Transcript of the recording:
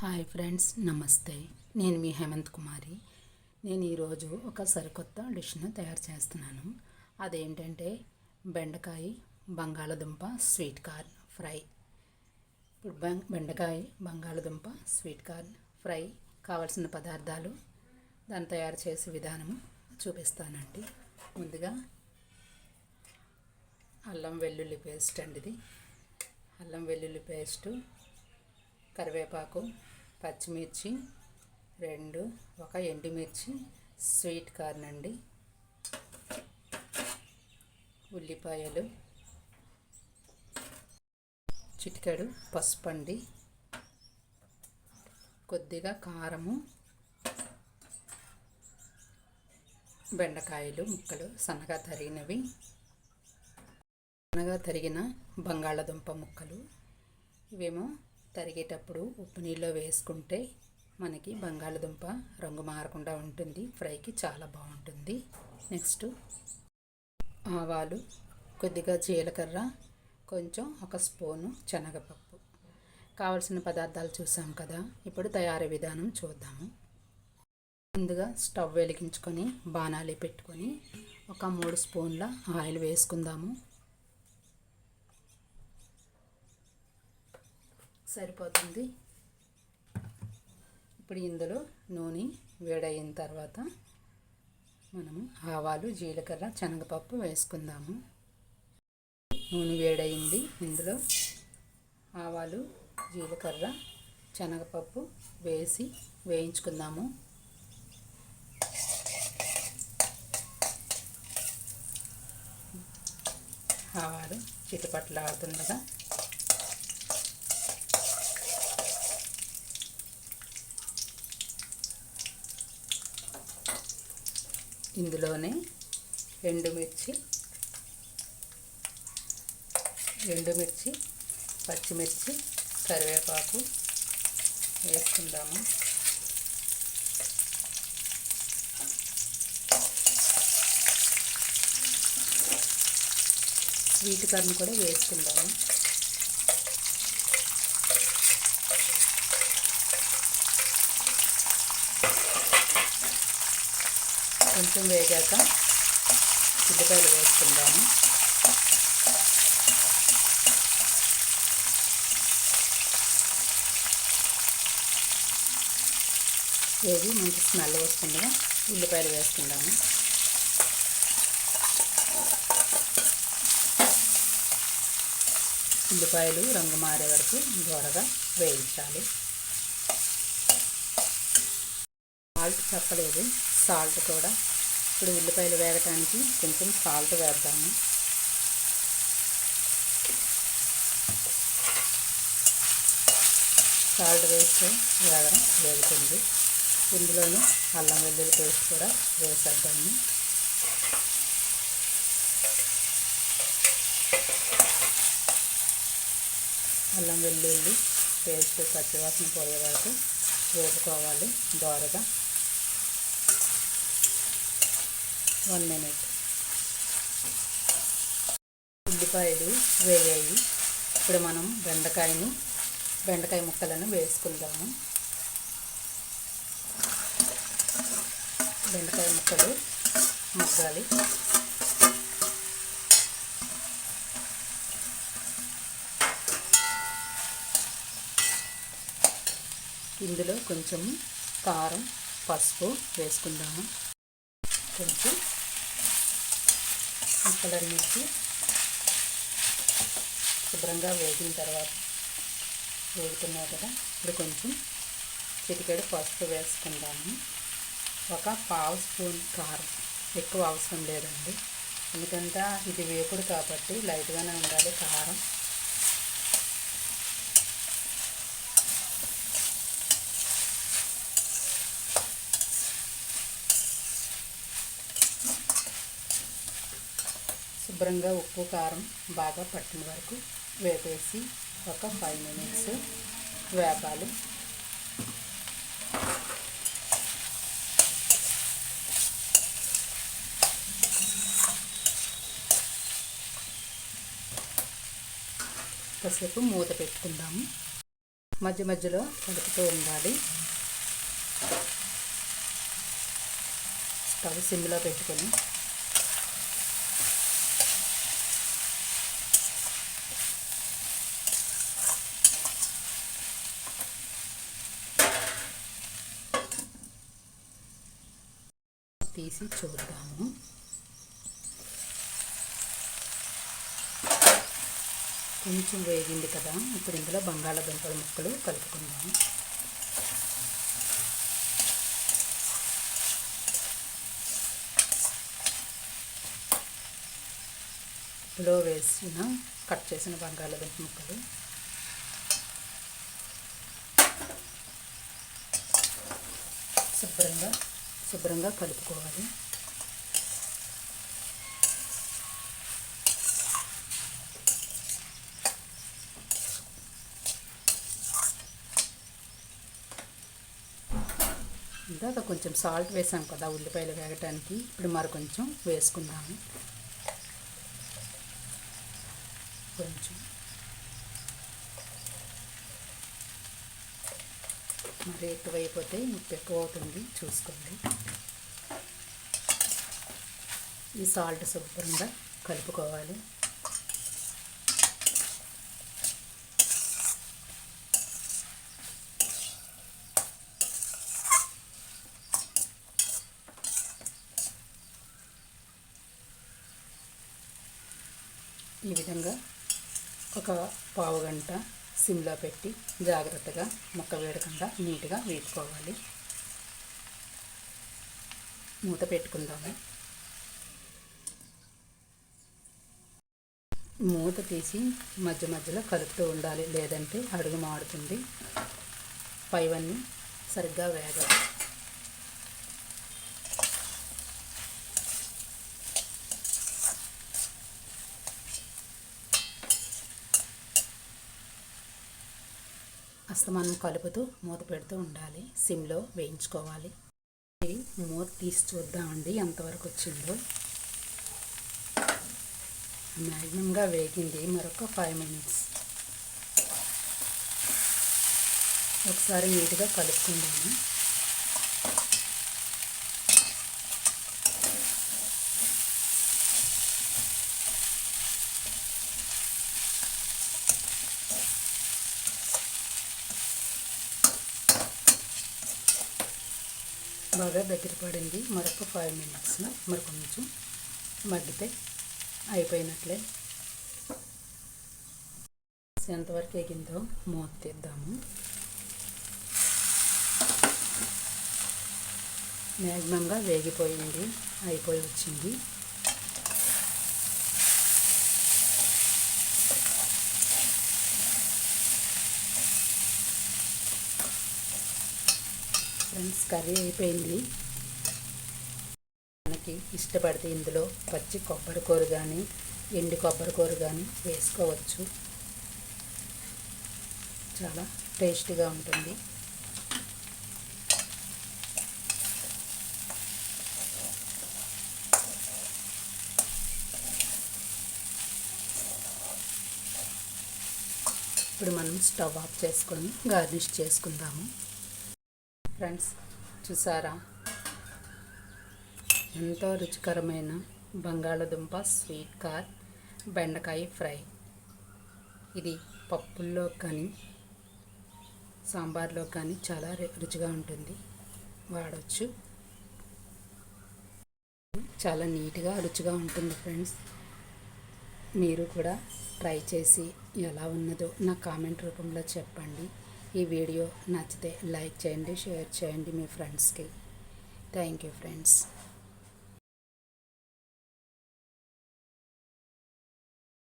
Hi friends, నమస్తే. నేను మీ హేమంత్ కుమారి. నేను ఈరోజు ఒక సరికొత్త డిష్ను తయారు చేస్తున్నాను. అదేంటంటే బెండకాయ బంగాళదుంప స్వీట్ కార్న్ ఫ్రై. ఇప్పుడు బెండకాయ బంగాళదుంప స్వీట్ కార్న్ ఫ్రై కావాల్సిన పదార్థాలు, దాన్ని తయారు చేసే విధానము చూపిస్తానండి. ముందుగా అల్లం వెల్లుల్లి పేస్ట్ అండి. ఇది అల్లం వెల్లుల్లి పేస్టు, కరివేపాకు, పచ్చిమిర్చి 2, ఒక ఎండుమిర్చి, స్వీట్ కార్న్ అండి, ఉల్లిపాయలు, చిటికెడు పసుపు అండి, కొద్దిగా కారము, బెండకాయలు ముక్కలు సన్నగా తరిగినవి, సన్నగా తరిగిన బంగాళదుంప ముక్కలు. ఇవేమో తరిగేటప్పుడు ఉప్పు నీళ్ళలో వేసుకుంటే మనకి బంగాళదుంప రంగు మారకుండా ఉంటుంది. ఫ్రైకి చాలా బాగుంటుంది. నెక్స్ట్ ఆవాలు, కొద్దిగా జీలకర్ర, కొంచెం ఒక స్పూను శనగపప్పు. కావలసిన పదార్థాలు చూసాం కదా. ఇప్పుడు తయారీ విధానం చూద్దాము. ముందుగా స్టవ్ వెలిగించుకొని బాణాలి పెట్టుకొని ఒక 3 స్పూన్ల ఆయిల్ వేసుకుందాము. సరిపోతుంది. ఇప్పుడు ఇందులో నూనె వేడైన తర్వాత మనము ఆవాలు, జీలకర్ర, శనగపప్పు వేసుకుందాము. నూనె వేడైంది. ఇందులో ఆవాలు, జీలకర్ర, శనగపప్పు వేసి వేయించుకుందాము. ఆవాలు చిటపట్లాడుతుండగా ఇందులోనే ఎండుమిర్చి, పచ్చిమిర్చి, కరివేపాకు వేసుకుందాము. స్వీట్ కార్న్ కూడా వేసుకుందాము. కొంచెం వేగాక ఉల్లిపాయలు వేసుకుందాము. వేగి మంచి స్మెల్ వస్తుండగా ఉల్లిపాయలు వేసుకుందాము. ఉల్లిపాయలు రంగు మారే వరకు దూరగా వేయించాలి. సాల్ట్ చెప్పలేదు, సాల్ట్ కూడా ఇప్పుడు ఉల్లిపాయలు వేగటానికి కొంచెం సాల్ట్ వేద్దాము. సాల్ట్ వేస్తే వేగుతుంది. ఇందులోనే అల్లం వెల్లుల్లి పేస్ట్ కూడా వేసేద్దాము. అల్లం వెల్లుల్లి పేస్ట్ పచ్చివాసన పోయే వరకు వేపుకోవాలి దోరగా. 1 మినిట్. ఉల్లిపాయలు వేగాయి. ఇప్పుడు మనం బెండకాయ ముక్కలను వేసుకుందాము. బెండకాయ ముక్కలు మగ్గాలి. ఇందులో కొంచెం కారం, పసుపు వేసుకుందాము. కొంచెం ముక్కలన్నింటి శుభ్రంగా వేగుతున్నాయి కదా. ఇప్పుడు కొంచెం చిటికెడు పసుపు వేసుకుందాము. ఒక 1/2 స్పూన్ కారం, ఎక్కువ అవసరం లేదండి, ఎందుకంటే ఇది వేపుడు కాబట్టి లైట్గానే ఉండాలి కారం. శుభ్రంగా ఉప్పు కారం బాగా పట్టిన వరకు వేపేసి ఒక 5 మినిట్స్ వేపాలి. కాసేపు మూత పెట్టుకుందాము. మధ్య మధ్యలో కలుపుతూ ఉండాలి. స్టవ్ సిమ్లో పెట్టుకొని తీసి చూద్దాము. కొంచెం వేగింది కదా, ఇప్పుడు ఇందులో బంగాళాదుంపల ముక్కలు కలుపుకుందాము. ఇందులో వేసిన కట్ చేసిన బంగాళాదుంప ముక్కలు శుభ్రంగా కలుపుకోవాలి. ఇందాక కొంచెం సాల్ట్ వేసాం కదా ఉల్లిపాయలు వేగటానికి, ఇప్పుడు మరి కొంచెం వేసుకుందాము. కొంచెం మరి ఎక్కువైపోతే ఉప్పు ఎక్కువ అవుతుంది, చూసుకోండి. ఈ సాల్ట్ శుభ్రంగా కలుపుకోవాలి. ఈ విధంగా ఒక పావు గంట సిమ్లో పెట్టి జాగ్రత్తగా ముక్క వేడకుండా నీట్గా వేపుకోవాలి. మూత పెట్టుకుందాము. మూత తీసి మధ్య మధ్యలో కలుపుతూ ఉండాలి, లేదంటే అడుగు మాడుతుంది, పైవన్నీ సరిగ్గా వేగాలి. అస్తమానం కలుపుతూ మూత పెడుతూ ఉండాలి, సిమ్లో వేయించుకోవాలి. మూత తీసి చూద్దామండి ఎంతవరకు వచ్చిందో. మ్యాక్సిమంగా వేగింది. మరొక 5 minutes ఒకసారి నీట్గా కలుపుకుందాము. బాగా దగ్గర పడింది. మరొక 5 minutes మరి కొంచెం మగ్గితే అయిపోయినట్లే. ఎంతవరకు ఎగిందో మూత తీద్దాము. మ్యాక్సిమంగా వేగిపోయింది, అయిపోయి వచ్చింది. ఫ్రెండ్స్, కర్రీ అయిపోయింది. మనకి ఇష్టపడితే ఇందులో పచ్చి కొబ్బరి కూర కానీ ఎండు కొబ్బరి కూర కానీ వేసుకోవచ్చు. చాలా టేస్టీగా ఉంటుంది. ఇప్పుడు మనం స్టవ్ ఆఫ్ చేసుకొని గార్నిష్ చేసుకుందాము. ఫ్రెండ్స్, చూసారా ఎంతో రుచికరమైన బంగాళదుంప స్వీట్ కార్న్ బెండకాయ ఫ్రై. ఇది పప్పుల్లో కానీ సాంబార్లో కానీ చాలా రుచిగా ఉంటుంది, వాడచ్చు. చాలా నీట్గా రుచిగా ఉంటుంది ఫ్రెండ్స్. మీరు కూడా ట్రై చేసి ఎలా ఉన్నదో నా కామెంట్ రూపంలో చెప్పండి. ఈ వీడియో నచ్చితే లైక్ చేయండి, షేర్ చేయండి మీ ఫ్రెండ్స్కి. Thank you friends.